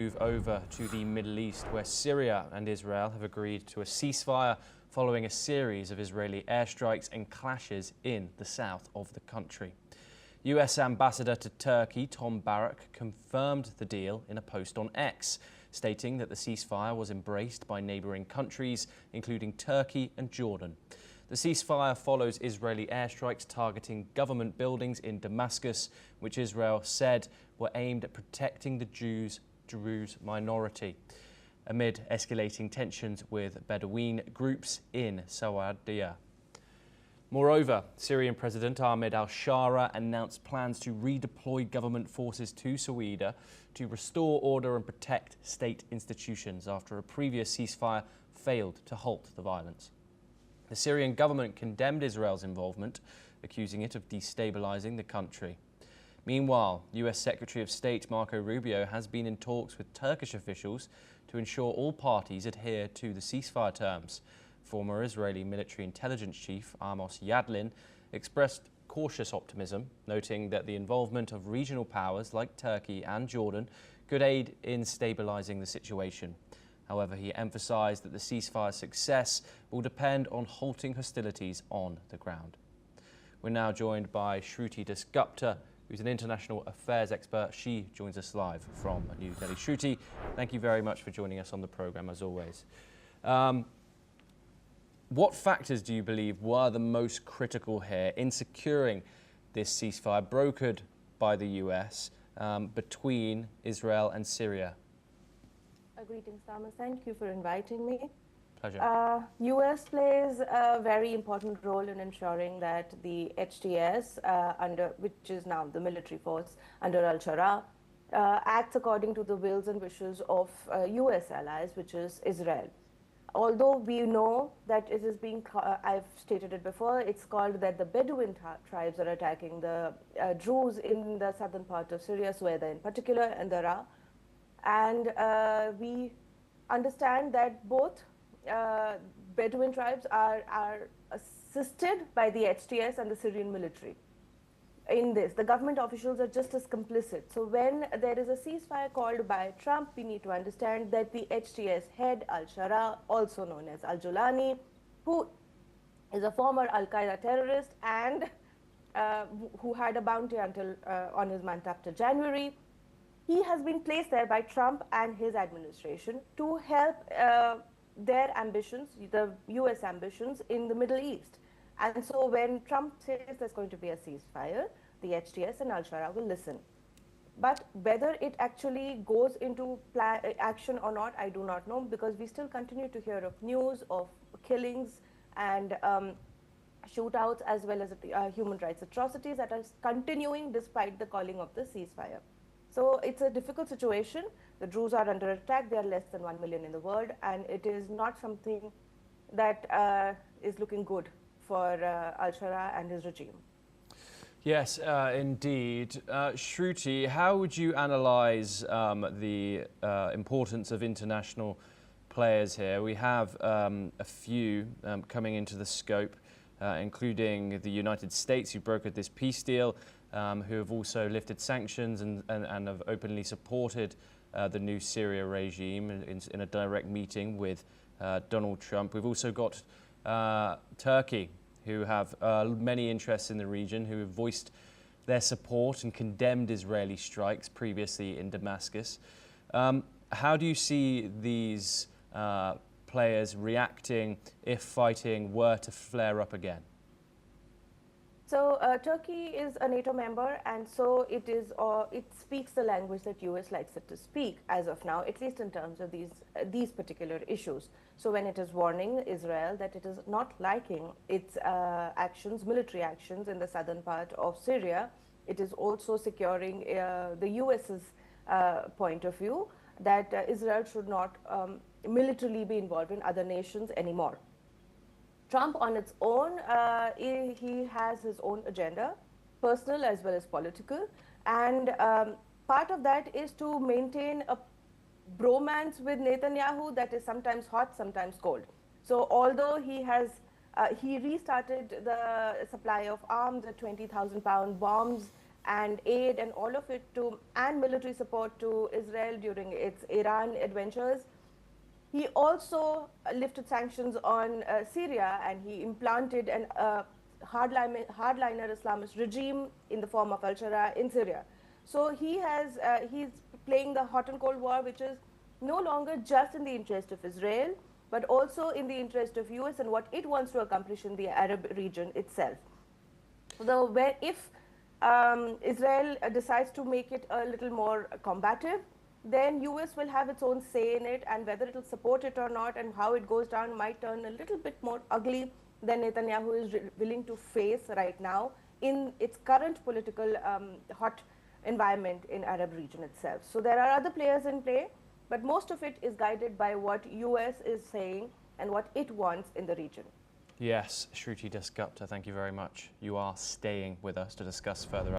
Move over to the Middle East, where Syria and Israel have agreed to a ceasefire following a series of Israeli airstrikes and clashes in the south of the country. US Ambassador to Turkey Tom Barrack confirmed the deal in a post on X, stating that the ceasefire was embraced by neighbouring countries, including Turkey and Jordan. The ceasefire follows Israeli airstrikes targeting government buildings in Damascus, which Israel said were aimed at protecting the Druze minority, amid escalating tensions with Bedouin groups in Sawadiyah. Moreover, Syrian President Ahmed al-Shara announced plans to redeploy government forces to Sawadiyah to restore order and protect state institutions after a previous ceasefire failed to halt the violence. The Syrian government condemned Israel's involvement, accusing it of destabilizing the country. Meanwhile, US Secretary of State Marco Rubio has been in talks with Turkish officials to ensure all parties adhere to the ceasefire terms. Former Israeli military intelligence chief Amos Yadlin expressed cautious optimism, noting that the involvement of regional powers like Turkey and Jordan could aid in stabilizing the situation. However, he emphasized that the ceasefire's success will depend on halting hostilities on the ground. We're now joined by Shruti Dasgupta, who's an international affairs expert. She joins us live from New Delhi. Shruti, thank you very much for joining us on the program, as always. What factors do you believe were the most critical here in securing this ceasefire brokered by the US between Israel and Syria? Greetings, Thomas. Thank you for inviting me. Pleasure. US plays a very important role in ensuring that the HTS, which is now the military force under al-Shara, acts according to the wills and wishes of US allies, which is Israel. Although we know that it is being, I've stated it before, it's called that the Bedouin tribes are attacking the Druze in the southern part of Syria, Sueda in particular, and Dara. And we understand that both Bedouin tribes are assisted by the HTS and the Syrian military. In this, the government officials are just as complicit. So when there is a ceasefire called by Trump, we need to understand that the HTS head, al-Shara, also known as al-Julani, who is a former al-Qaeda terrorist and who had a bounty on his month after January, he has been placed there by Trump and his administration to help their ambitions, the US ambitions in the Middle East. And so when Trump says there's going to be a ceasefire, the HTS and al-Shara will listen. But whether it actually goes into action or not, I do not know, because we still continue to hear of news of killings and shootouts, as well as human rights atrocities that are continuing despite the calling of the ceasefire. So it's a difficult situation. The Druze are under attack. They are less than 1 million in the world, and it is not something that is looking good for al-Shara and his regime. Yes, indeed. Shruti, how would you analyse the importance of international players here? We have a few coming into the scope, including the United States, who brokered this peace deal, who have also lifted sanctions and have openly supported the new Syria regime in a direct meeting with Donald Trump. We've also got Turkey, who have many interests in the region, who have voiced their support and condemned Israeli strikes previously in Damascus. How do you see these players reacting if fighting were to flare up again? So Turkey is a NATO member, and so it speaks the language that US likes it to speak as of now, at least in terms of these particular issues. So when it is warning Israel that it is not liking its military actions in the southern part of Syria, it is also securing the US's point of view that Israel should not militarily be involved in other nations anymore. Trump on its own, he has his own agenda, personal as well as political, and part of that is to maintain a bromance with Netanyahu that is sometimes hot, sometimes cold. So although he restarted the supply of arms, the 20,000-pound bombs and aid and all of it and military support to Israel during its Iran adventures. He also lifted sanctions on Syria, and he implanted an hardliner Islamist regime in the form of al-Sharia in Syria. So he's playing the hot and cold war, which is no longer just in the interest of Israel, but also in the interest of US and what it wants to accomplish in the Arab region itself. So if Israel decides to make it a little more combative, then US will have its own say in it, and whether it will support it or not and how it goes down might turn a little bit more ugly than Netanyahu is willing to face right now in its current political hot environment in Arab region itself. So there are other players in play, but most of it is guided by what US is saying and what it wants in the region. Yes, Shruti Dasgupta, thank you very much. You are staying with us to discuss further.